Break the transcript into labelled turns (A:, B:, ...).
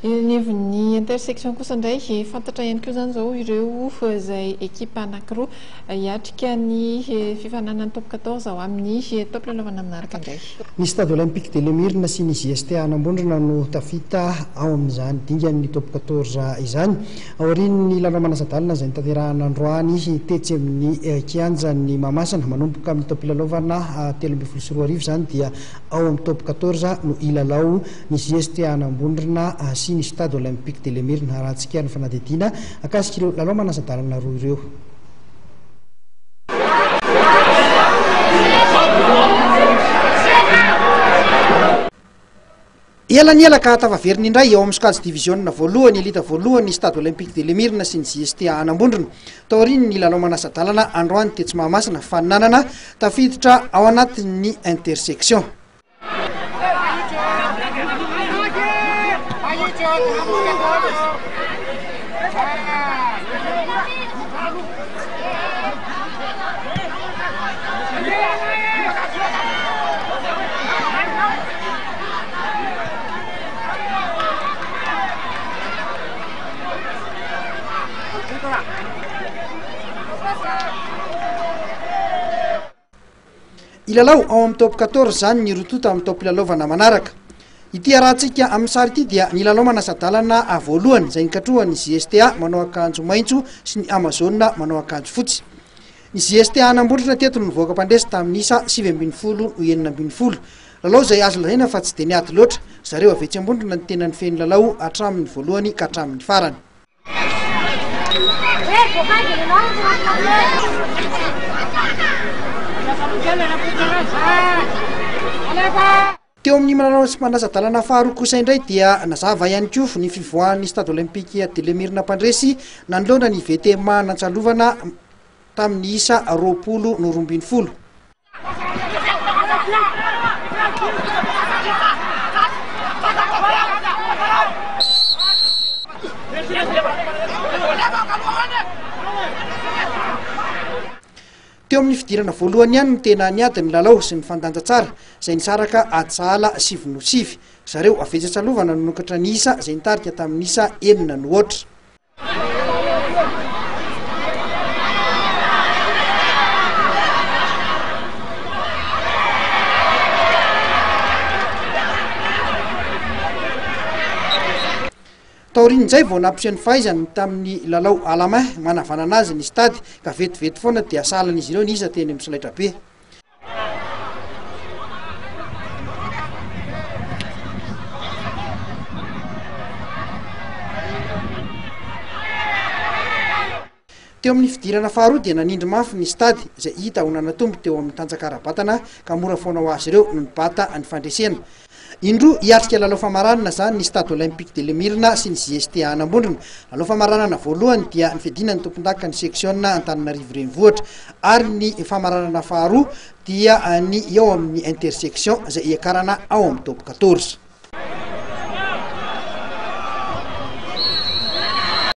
A: Ny intersection kosa indray fantatra ihany koa zany zao ireo izay ekipa anankiroa hiatrika ny fifananan'ny top 14 ao amin'ny top lalaovana manaraka indray.
B: Ny Stade Olympique de Lemirna sy ny JST Anambondrona no tafita ao amin'izany dingan'ny top 14 izany. Aorian'ny lalao manan-tsadalana izay nitanterahana androany tetsy amin'ny kianjan'ny Mahamasina manomboka amin'ny top lalaovana 13 zany dia ao amin'ny top 14 no ilalao ny JST Anambondrona sy ny Stade Olympique de Lemirna rahantsika ny fanadidina akasika ireo lalao manan-tsadalana roa ireo. Ela tafaveriny indray ao amin'ny Sokajy Division voalohany elita voalohany Stade Olympique de Lemirna sy ny JST Anambondrona. Taoriny ny lalao manan-tsadalana androany tetsy Mahamasina fananana tafiditra ao anatin'ny intersection. Ilalao ao amin'ny top 14 zany ny rotota amin'ny top lalaovana manaraka. Ity arahantsika amin'ny sary ity dia ny lalao manan-tsadalana voalohany izay nikatrohany JSTA manao akanjo maitso sy ny Amazona manao akanjo fotsy. Ny JSTA Anambondrona teto no nivoaka mpandresy tamin'ny isa 7-9-12. Lalao izay azo lazaina fa tsy dia niady loatra, zareo avetsy Ambondrona ny tena nifehy lalao hatramin'ny voalohany ka hatramin'ny farany. Teo amin'ny manao sy manan-tsadalana faharoa kosa indray dia nazava ihany koa ny fivoahan'ny Stade Olympique de Lemirna mpandresy nanoloana ny VTMA Nantsalovana tamin'ny isa 20-12. Teo amin'ny fidirana voalohany ihany no tena niady ny lalao sy ny fandanja tsara izay nisaraka Atsala 7-9. Zareo avetsy Antsalovana no nokatra ny isa izay nitarika tamin'ny isa 4-0. Taorinin'izay vao nampiseho ny fahaizany tamin'ny lalao alama manavanana azy ny stady ka vetivety foana dia salan'izy ireo ny isa teny amin'ny solaitra be. Teo amin'ny fidirana faharoa dia nanindry mafy ny stady izay hita ho nanatombo teo amin'ny tanjakarabatana ka mora foana ho azy ireo no nibata ny fandresena. Indroa hiatrika lalao famaranana zany ny Stade Olympique de Lemirna sy ny JST Anambondrona. Lalao famaranana voalohany dia ny fiadinany tompon-daka ny section Antananarivo renivohitra ary ny famaranana faharoa dia ny eo amin'ny intersection izay iakarana ao amin'ny top 14.